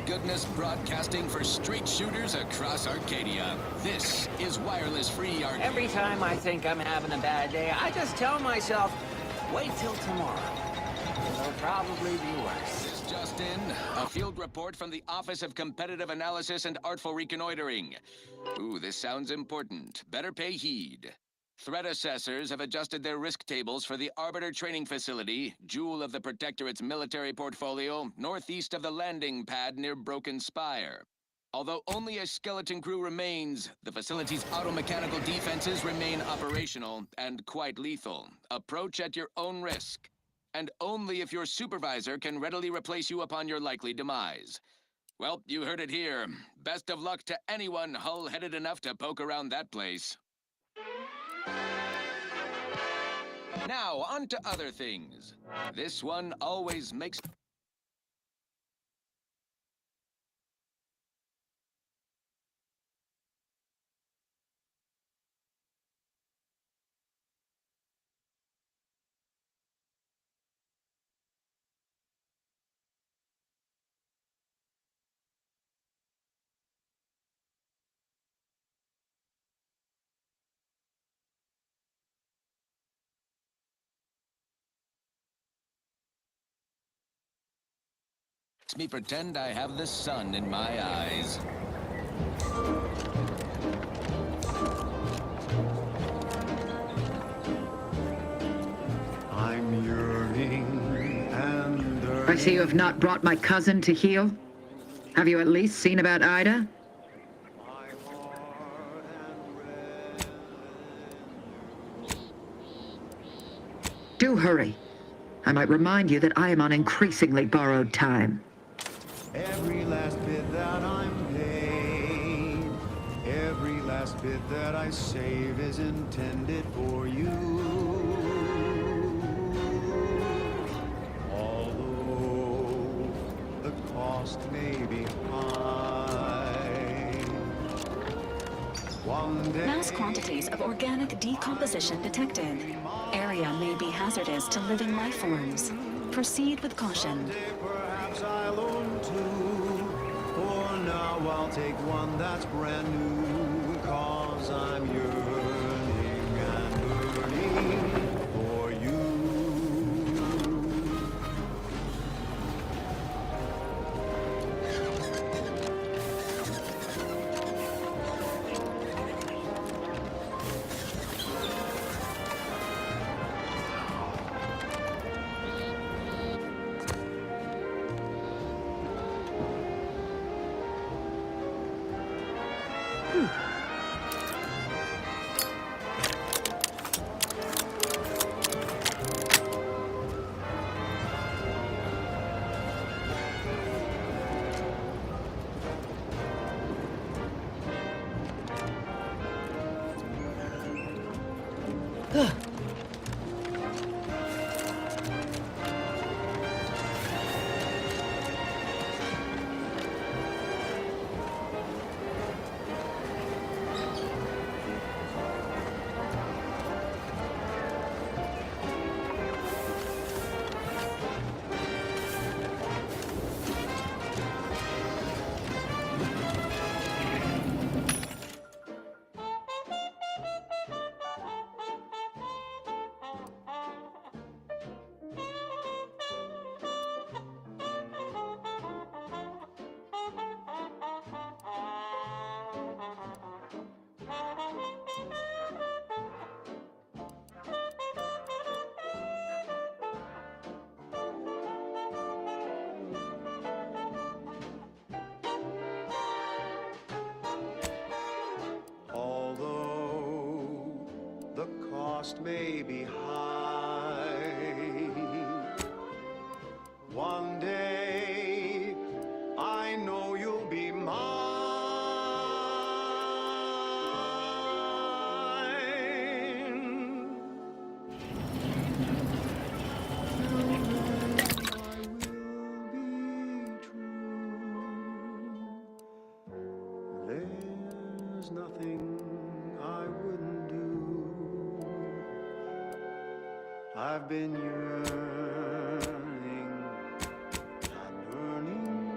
goodness broadcasting for street shooters across Arcadia. This is wireless free Arcadia. Every time I think I'm having a bad day, I just tell myself, wait till tomorrow. It'll probably be worse. This just in, a field report from the Office of Competitive Analysis and Artful Reconnoitering. Ooh, this sounds important. Better pay heed. Threat assessors have adjusted their risk tables for the Arbiter Training Facility, jewel of the Protectorate's military portfolio, northeast of the landing pad near Broken Spire. Although only a skeleton crew remains, the facility's automechanical defenses remain operational and quite lethal. Approach at your own risk. And only if your supervisor can readily replace you upon your likely demise. Well, you heard it here. Best of luck to anyone hull-headed enough to poke around that place. Now, on to other things. This one always makes... Makes me pretend I have the sun in my eyes. I'm yearning and I see you have not brought my cousin to heal. Have you at least seen about Ida? Do hurry. I might remind you that I am on increasingly borrowed time. every last bit that I'm paid, every last bit that I save is intended for you. Although the cost may be high, one day... Mass quantities of organic decomposition detected. Area may be hazardous to living life forms. Proceed with caution. Perhaps I'll own two. For now I'll take one that's brand new. 'Cause I'm yearning and burning for you. Although the cost may be high, one day I know you'll be mine. There's nothing I wouldn't do. I've been yearning and burning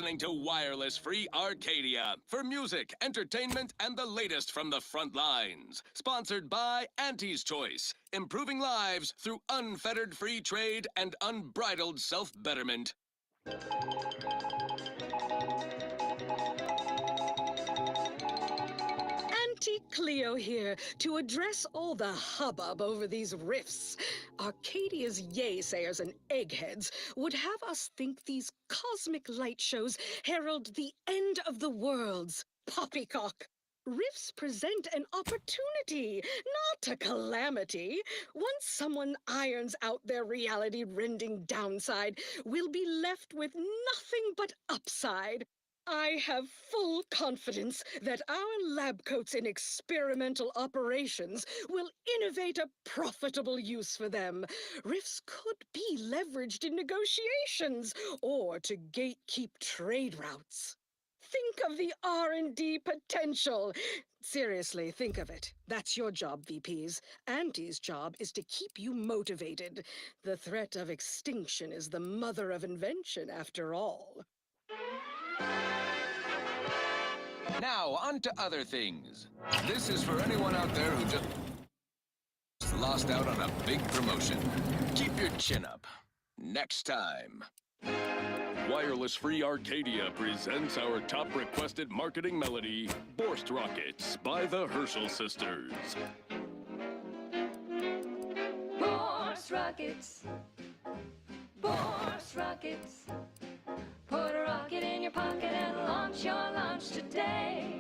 listening to Wireless Free Arcadia for music, entertainment, and the latest from the front lines. Sponsored by Auntie's Choice, improving lives through unfettered free trade and unbridled self-betterment. Auntie Cleo here to address all the hubbub over these rifts. Arcadia's yaysayers and eggheads would have us think these cosmic light shows herald the end of the worlds. Poppycock! Rifts present an opportunity, not a calamity. Once someone irons out their reality-rending downside, we'll be left with nothing but upside. I have full confidence that our lab coats in experimental operations will innovate a profitable use for them. Rifts could be leveraged in negotiations or to gatekeep trade routes. Think of the R&D potential. Seriously, think of it. That's your job, VPs. Auntie's job is to keep you motivated. The threat of extinction is the mother of invention, after all. Now, on to other things. This is for anyone out there who just lost out on a big promotion. Keep your chin up. Next time. Wireless Free Arcadia presents our top requested marketing melody, Borst Rockets by the Herschel Sisters. Borst Rockets. Borst Rockets. Put a rocket in your pocket and launch your lunch today.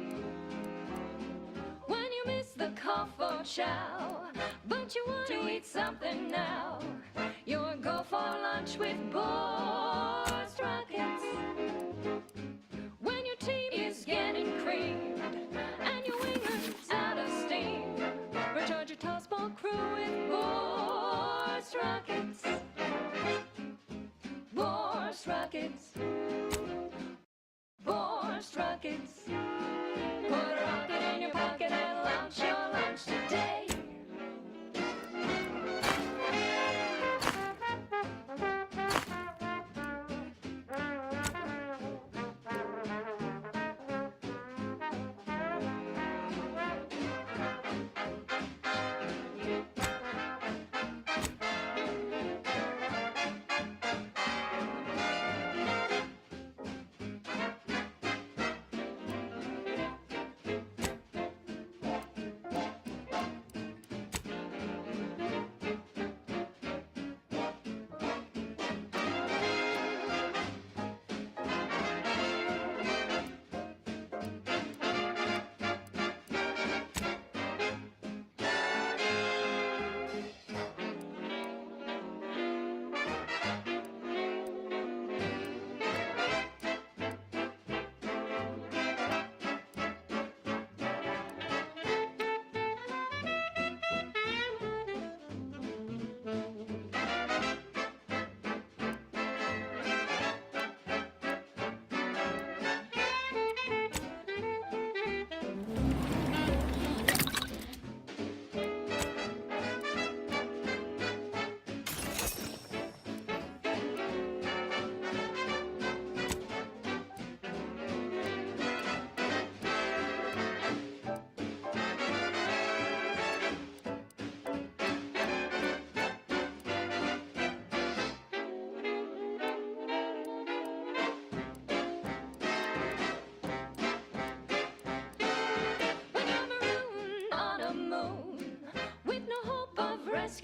When you miss the cough or chow, but you want to eat something now, you'll go for lunch with Borst Rockets. When your team is getting creamed and your winger's out of steam, recharge your tossball crew with Borst Rockets. Borst Rockets. Borst Rockets. Put a rocket in your pocket and launch your lunch today.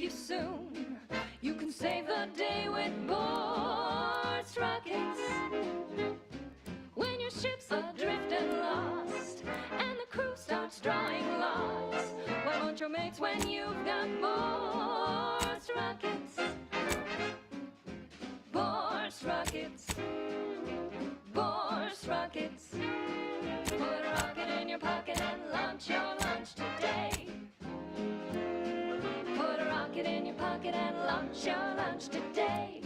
Soon, you can save the day with Borst Rockets. When your ship's adrift and lost, and the crew starts drawing lots, why won't your mates when you've got Borst Rockets? Borst Rockets. Borst Rockets. Put a rocket in your pocket and launch your lunch today. In your pocket and launch your lunch today.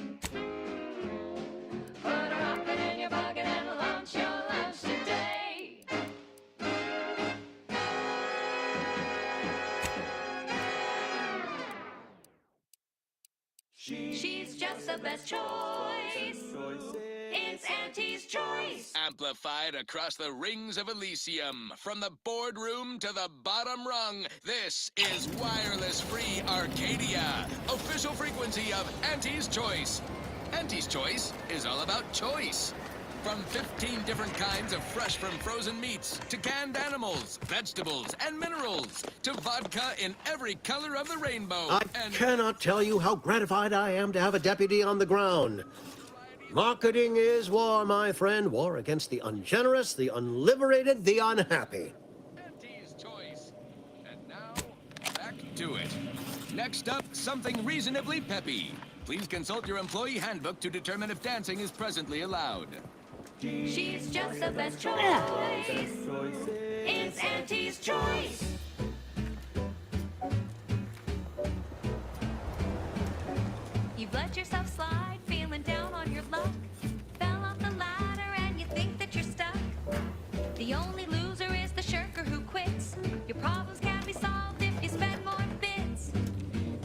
Put a rocket in your pocket and launch your lunch today. She's just the best choice. It's Auntie's Choice. amplified across the rings of Elysium. From the boardroom to the bottom rung, this is Wireless Free Arcadia, official frequency of Auntie's Choice. Auntie's Choice is all about choice. From 15 different kinds of fresh from frozen meats, to canned animals, vegetables, and minerals, to vodka in every color of the rainbow. I cannot tell you how gratified I am to have a deputy on the ground. Marketing is war, my friend. War against the ungenerous, the unliberated, the unhappy. Auntie's Choice. And now, back to it. Next up, something reasonably peppy. Please consult your employee handbook to determine if dancing is presently allowed. She's just the best choice. It's Auntie's Choice. You've let yourself slide, feeling down on your luck. Fell off the ladder and you think that you're stuck. The only loser is the shirker who quits. Your problems can be solved if you spend more bits.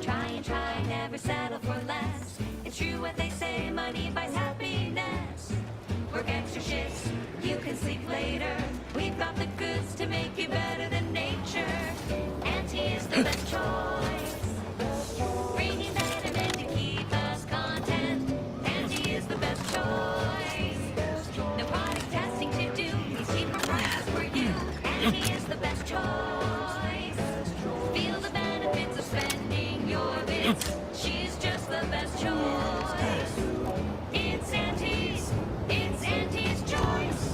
Try and try, never settle for less. It's true what they say, money buys happiness. Work extra shifts, you can sleep later. We've got the goods to make you better than nature. Auntie is the best choice. Bringing betterment to keep us content. Auntie is the best choice. No product testing to do, these cheaper prices for you. Auntie is the best choice. Feel the benefits of spending your bits. She's just the best choice. It's Auntie's. It's Auntie's Choice.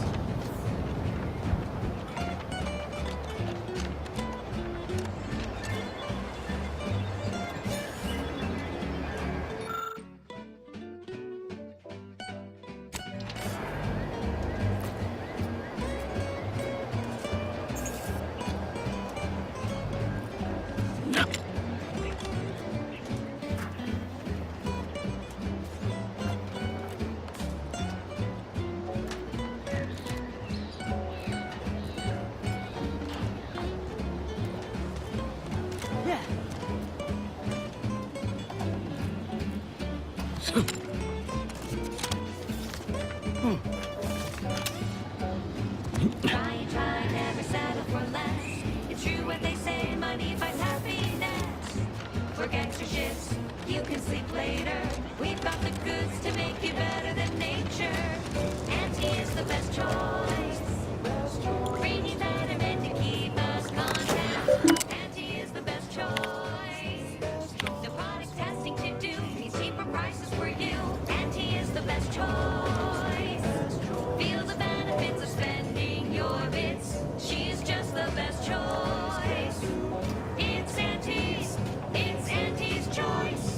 Try, never settle for less. It's true what they say, money buys happiness. Work extra shifts, you can sleep later. We've got the goods to make you better than nature. Auntie is the best choice. Bringing betterment to keep us content. Auntie is the best choice. No product testing to do, these cheaper prices for you. Auntie is the best choice. Feel the benefits of spending your bits. She's just the best choice. It's Auntie's. It's Auntie's Choice.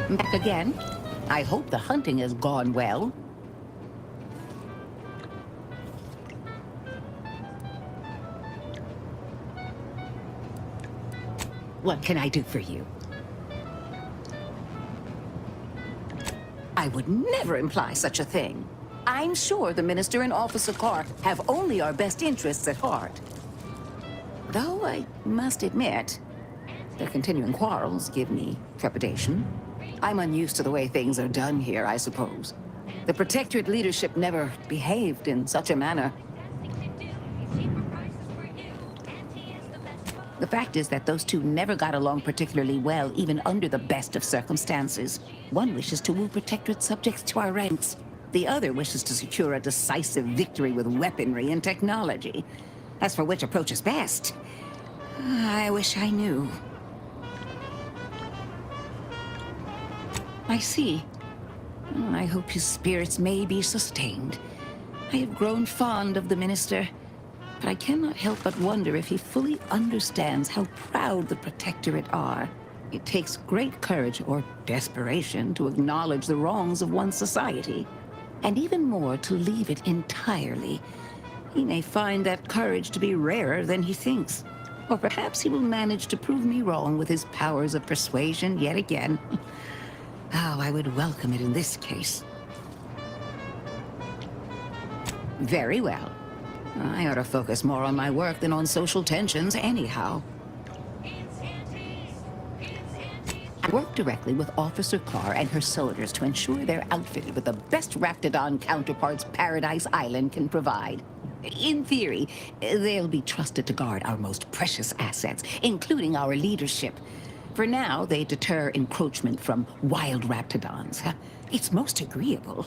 Back again? I hope the hunting has gone well. What can I do for you? I would never imply such a thing. I'm sure the Minister and Officer Carr have only our best interests at heart. Though I must admit, their continuing quarrels give me trepidation. I'm unused to the way things are done here, I suppose. The Protectorate leadership never behaved in such a manner. The fact is that those two never got along particularly well, even under the best of circumstances. One wishes to woo Protectorate subjects to our ranks. The other wishes to secure a decisive victory with weaponry and technology. As for which approach is best, I wish I knew. I see. I hope his spirits may be sustained. I have grown fond of the Minister, but I cannot help but wonder if he fully understands how proud the Protectorate are. It takes great courage or desperation to acknowledge the wrongs of one's society, and even more to leave it entirely. He may find that courage to be rarer than he thinks. Or perhaps he will manage to prove me wrong with his powers of persuasion yet again. How I would welcome it in this case. Very well. I ought to focus more on my work than on social tensions anyhow. I work directly with Officer Carr and her soldiers to ensure they're outfitted with the best Raptidon counterparts Paradise Island can provide. In theory, they'll be trusted to guard our most precious assets, including our leadership. For now, they deter encroachment from wild Raptidons. It's most agreeable.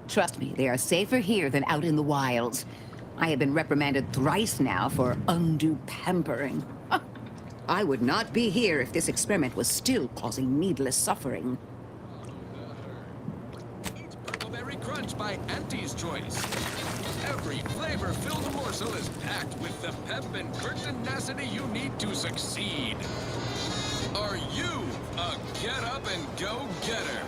Trust me, they are safer here than out in the wilds. I have been reprimanded thrice now for undue pampering. I would not be here if this experiment was still causing needless suffering. Each Purpleberry Crunch by Auntie's Choice. Every flavor-filled morsel is packed with the pep and pertinacity you need to succeed. Are you a get-up-and-go-getter?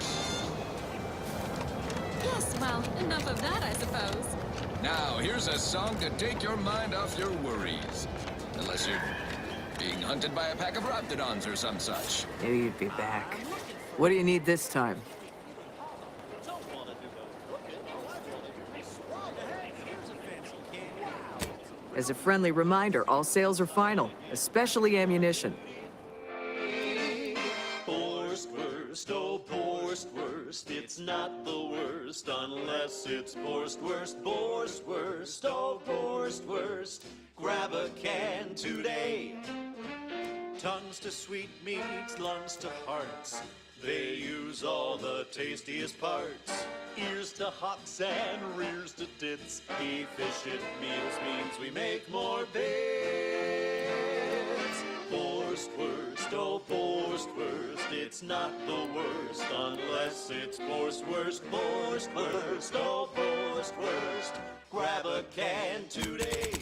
Yes, well, enough of that, I suppose. Now, here's a song to take your mind off your worries. Unless you're being hunted by a pack of Raptidons or some such. Knew you'd be back. What do you need this time? As a friendly reminder, all sales are final, especially ammunition. Borstwurst, oh Borstwurst, it's not the worst unless it's Borstwurst. Borstwurst, oh Borstwurst, grab a can today. Tongues to sweetmeats, lungs to hearts, they use all the tastiest parts. Ears to hocks and rears to tits, efficient meals means we make more bits. Borstwurst, oh Borstwurst, it's not the worst unless it's Borstwurst. Borstwurst, oh Borstwurst, grab a can today.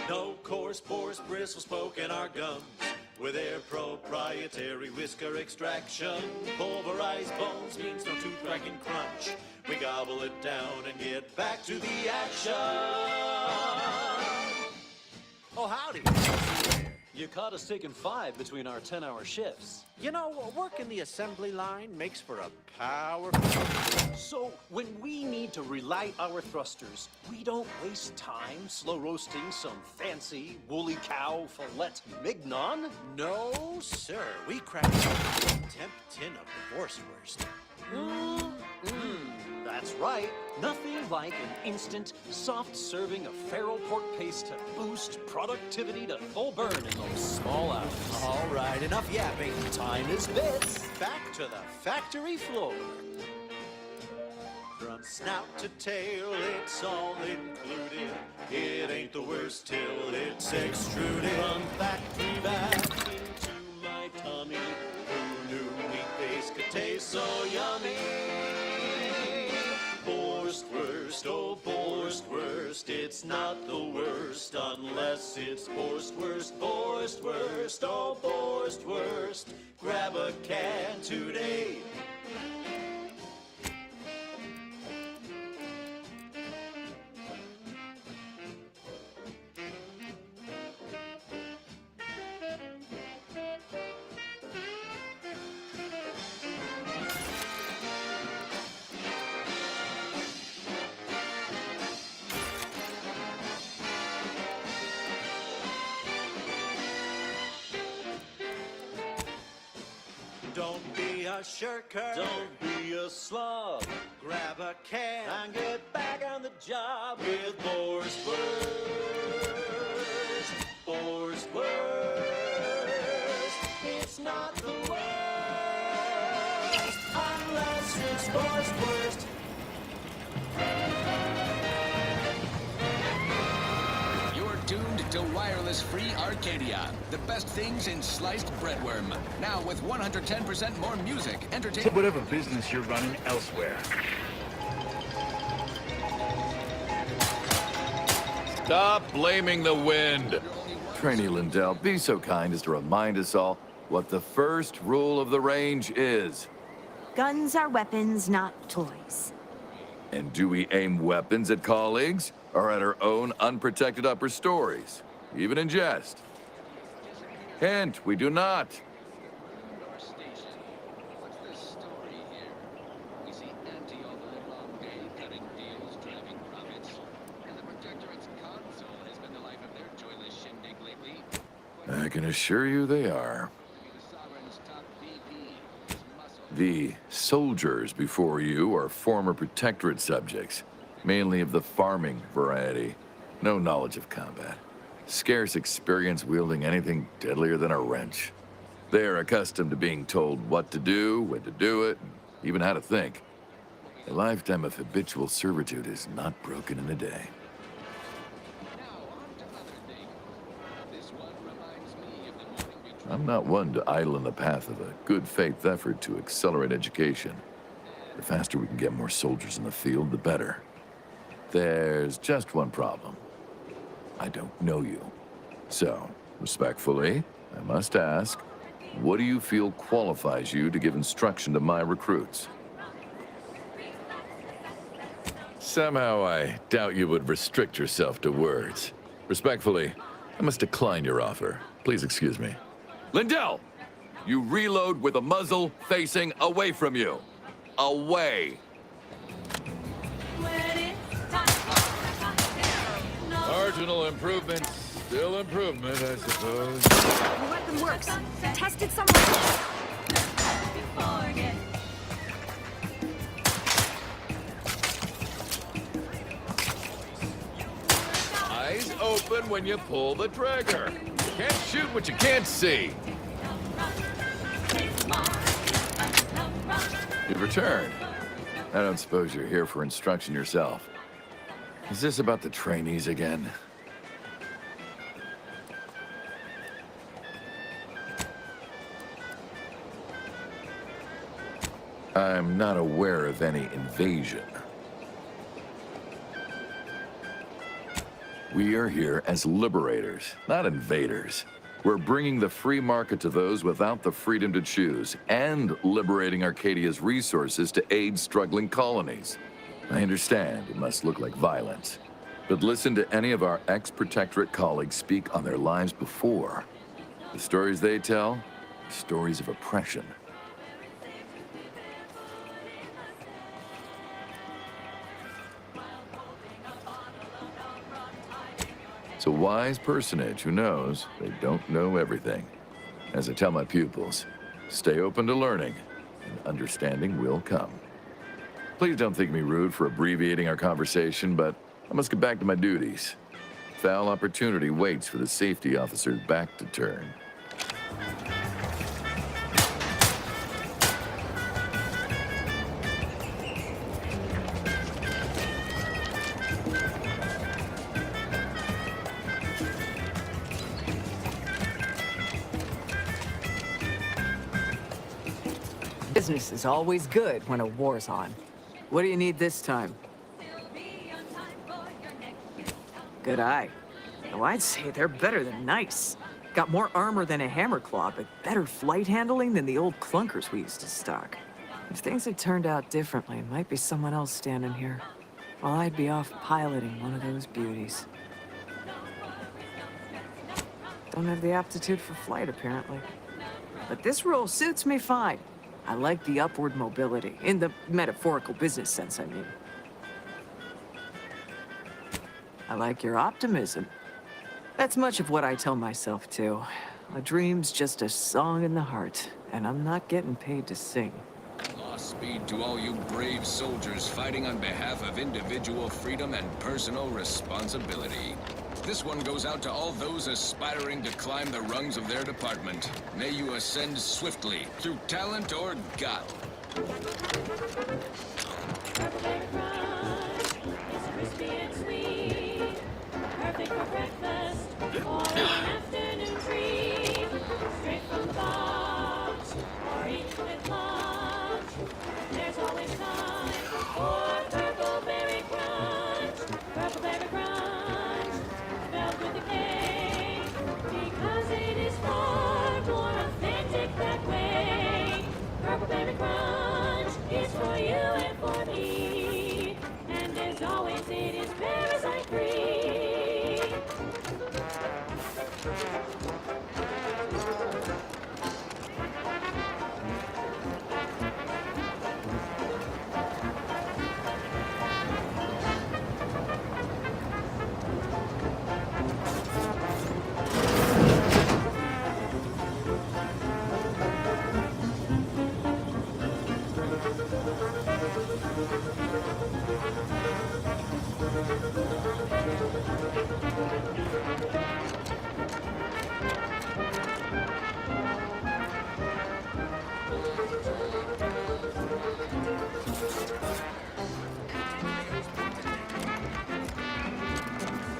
No coarse pores, bristles poking our gums with their proprietary whisker extraction. Pulverized bones means no tooth cracking crunch. We gobble it down and get back to the action. Oh, howdy. You caught us taking 5 between our 10-hour shifts. You know, working the assembly line makes for a powerful... So, when we need to relight our thrusters, we don't waste time slow roasting some fancy woolly cow fillet mignon. No, sir. We cracked a temp tin of the Borstwurst. That's right. Nothing like an instant, soft serving of feral pork paste to boost productivity to full burn in those small hours. All right, enough yapping. Time is bits. Back to the factory floor. From snout to tail, it's all included. It ain't the worst till it's extruded. From factory back into my tummy. Who knew meat-based could taste so yummy? Borstwurst, oh Borstwurst, it's not the worst unless it's Borstwurst. Borstwurst, oh Borstwurst, grab a can today. Don't be a shirker. Don't be a slob. Grab a can And get back on the job with Borstwurst. Borstwurst. It's not the worst unless it's Borstwurst. You're doomed to to wireless-free Arcadia. The best things in sliced breadworm. Now with 110% more music, entertainment... Whatever business you're running elsewhere. Stop blaming the wind. Trainee Lindell, be so kind as to remind us all what the first rule of the range is. Guns are weapons, not toys. And do we aim weapons at colleagues or at our own unprotected upper stories, even in jest? Hint, we do not. I can assure you they are. The soldiers before you are former protectorate subjects, mainly of the farming variety. No knowledge of combat. Scarce experience wielding anything deadlier than a wrench. They are accustomed to being told what to do, when to do it, and even how to think. A lifetime of habitual servitude is not broken in a day. I'm not one to idle in the path of a good faith effort to accelerate education. The faster we can get more soldiers in the field, the better. There's just one problem. I don't know you. So, respectfully, I must ask, what do you feel qualifies you to give instruction to my recruits? Somehow I doubt you would restrict yourself to words. Respectfully, I must decline your offer. Please excuse me. Lindell, you reload with the muzzle facing away from you. Away. Marginal improvement, still improvement, I suppose. The weapon works. Test it somewhere else. Eyes open when you pull the trigger. Can't shoot what you can't see. You've returned. I don't suppose you're here for instruction yourself. Is this about the trainees again? I'm not aware of any invasion. We are here as liberators, not invaders. We're bringing the free market to those without the freedom to choose, and liberating Arcadia's resources to aid struggling colonies. I understand it must look like violence, but listen to any of our ex-protectorate colleagues speak on their lives before. The stories they tell are stories of oppression. It's a wise personage who knows they don't know everything. As I tell my pupils, stay open to learning, and understanding will come. Please don't think me rude for abbreviating our conversation, but I must get back to my duties. Foul opportunity waits for the safety officer's back to turn. Business is always good when a war's on. What do you need this time? Good eye. Oh, I'd say they're better than nice. Got more armor than a hammer claw, but better flight handling than the old clunkers we used to stock. If things had turned out differently, it might be someone else standing here, while I'd be off piloting one of those beauties. Don't have the aptitude for flight, apparently. But this role suits me fine. I like the upward mobility, in the metaphorical business sense, I mean. I like your optimism. That's much of what I tell myself, too. A dream's just a song in the heart, and I'm not getting paid to sing. Lost speed to all you brave soldiers fighting on behalf of individual freedom and personal responsibility. This one goes out to all those aspiring to climb the rungs of their department. May you ascend swiftly, through talent or guile. It's crispy and sweet, perfect for breakfast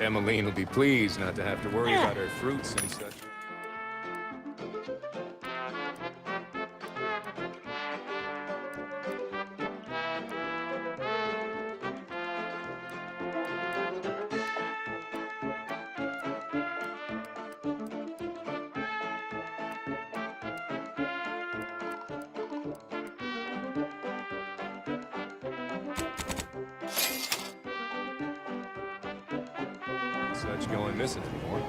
Emmeline will be pleased not to have to worry about her fruits and such. Such going missing anymore.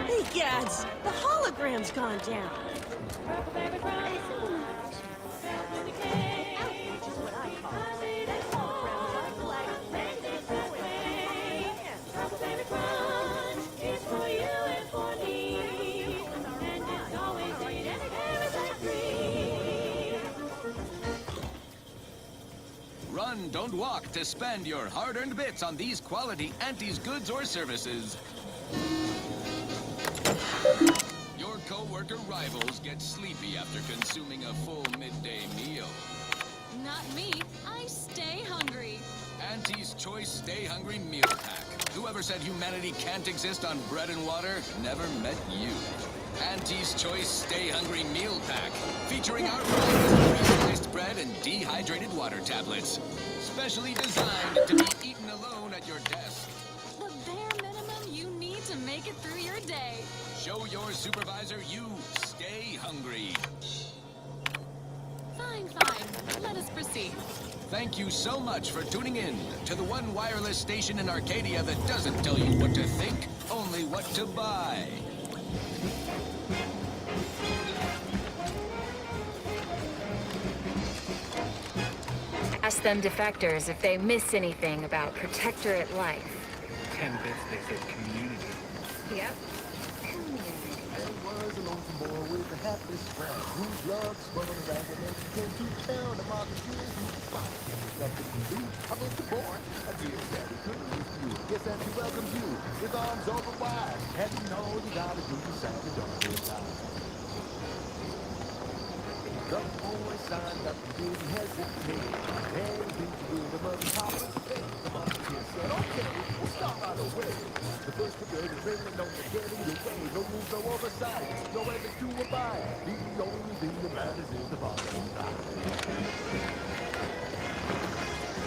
Hey, Gads! The hologram's gone down. Run, don't walk to spend your hard-earned bits on these quality Auntie's goods or services. Your co-worker rivals get sleepy after consuming a full midday meal. Not me. I stay hungry. Auntie's Choice Stay Hungry Meal Pack. Whoever said humanity can't exist on bread and water never met you. Auntie's Choice Stay Hungry Meal Pack, featuring our sliced bread and dehydrated water tablets. Specially designed to be eaten alone at your desk. The bare minimum you need to make it through your day. Show your supervisor you stay hungry. Fine, fine. Let us proceed. Thank you so much for tuning in to the one wireless station in Arcadia that doesn't tell you what to think, only what to buy. Ask them defectors if they miss anything about Protectorate life. 10 bits, they said community. Yep. There was a lonesome boy with a happy smile whose love spun around and then came to town to mark his years. He was fine. Nothing to do. I was the boy. I did that he couldn't refuse. Yes, and he welcomes you with arms open wide. And you know you gotta do the same. You don't get tired. The boy signed up and didn't hesitate. Everything to do the mother Papa's face. The mother kid said, okay, we'll start right away. The first brigade is raining on the getting your way. No rules, no oversight, no ethics to abide. The only thing that matters is the bottom line.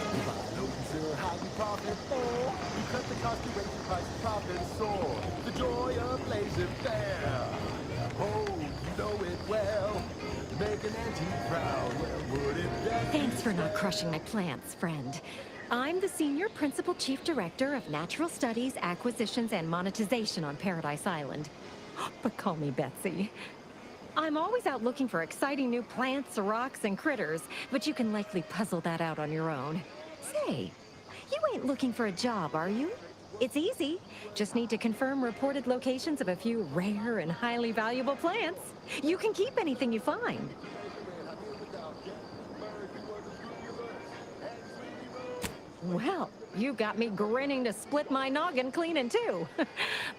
You buy low, sir, how you profit for. You cut the cost, you raise the price, the profit soar. The joy of laissez faire. Oh, you know it well. Make an auntie proud. Well, would it that Thanks for not crushing my plants, friend. I'm the Senior Principal Chief Director of Natural Studies, Acquisitions, and Monetization on Paradise Island. But call me Betsy. I'm always out looking for exciting new plants, rocks, and critters, but you can likely puzzle that out on your own. Say, you ain't looking for a job, are you? It's easy. Just need to confirm reported locations of a few rare and highly valuable plants. You can keep anything you find. Well, you got me grinning to split my noggin clean in two.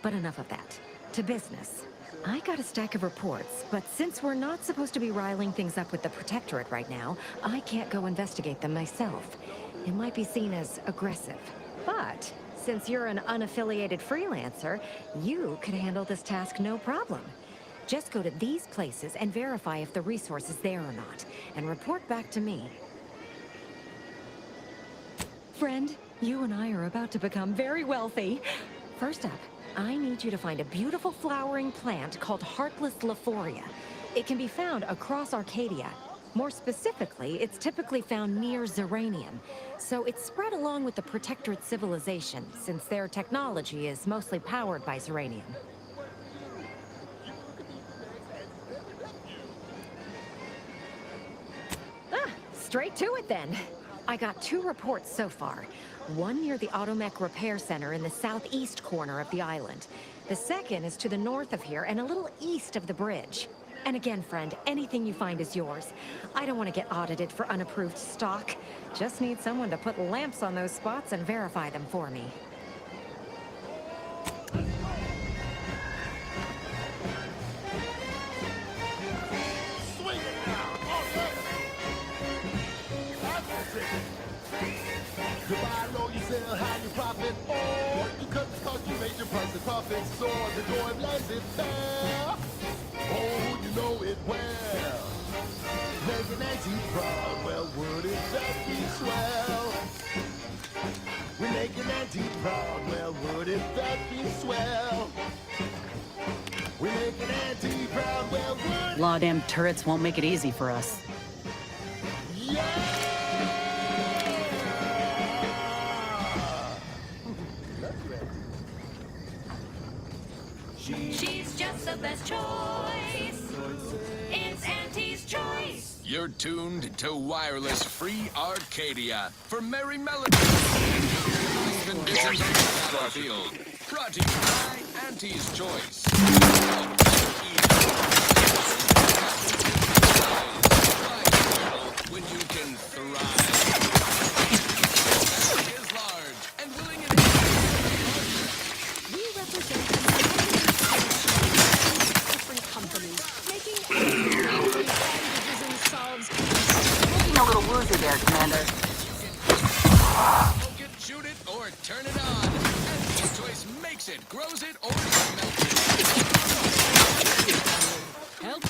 But enough of that. To business. I got a stack of reports, but since we're not supposed to be riling things up with the Protectorate right now, I can't go investigate them myself. It might be seen as aggressive. But since you're an unaffiliated freelancer, you could handle this task no problem. Just go to these places and verify if the resource is there or not, and report back to me. Friend, you and I are about to become very wealthy. First up, I need you to find a beautiful flowering plant called Heartless Lephoria. It can be found across Arcadia. More specifically, it's typically found near Xeranium, so it's spread along with the Protectorate civilization, since their technology is mostly powered by Xeranium. Straight to it then. I got 2 reports so far. One near the Automech Repair Center in the southeast corner of the island. The second is to the north of here and a little east of the bridge. And again, friend, anything you find is yours. I don't want to get audited for unapproved stock. Just need someone to put lamps on those spots and verify them for me. You buy low, you sell high, you profit, or you cut the cost, you make your price and profit soar. The door lands it fair. Oh, you know it well. Make an anti-proud, well, would it that be swell? We make an anti-proud, well, would it that be swell? We make an anti-proud, well, would... Law damn turrets won't make it easy for us. She's just the best choice. It's Auntie's choice. You're tuned to Wireless Free Arcadia for merry melodies. Conditions on the battlefield. Brought to you by Auntie's Choice. When you can thrive. Is large and willing and We represent different companies, making bandages and salves. Looking a little woozy there, Commander. Poke it, shoot it, or turn it on. Auntie's Choice makes it, grows it, or smelts it. Help.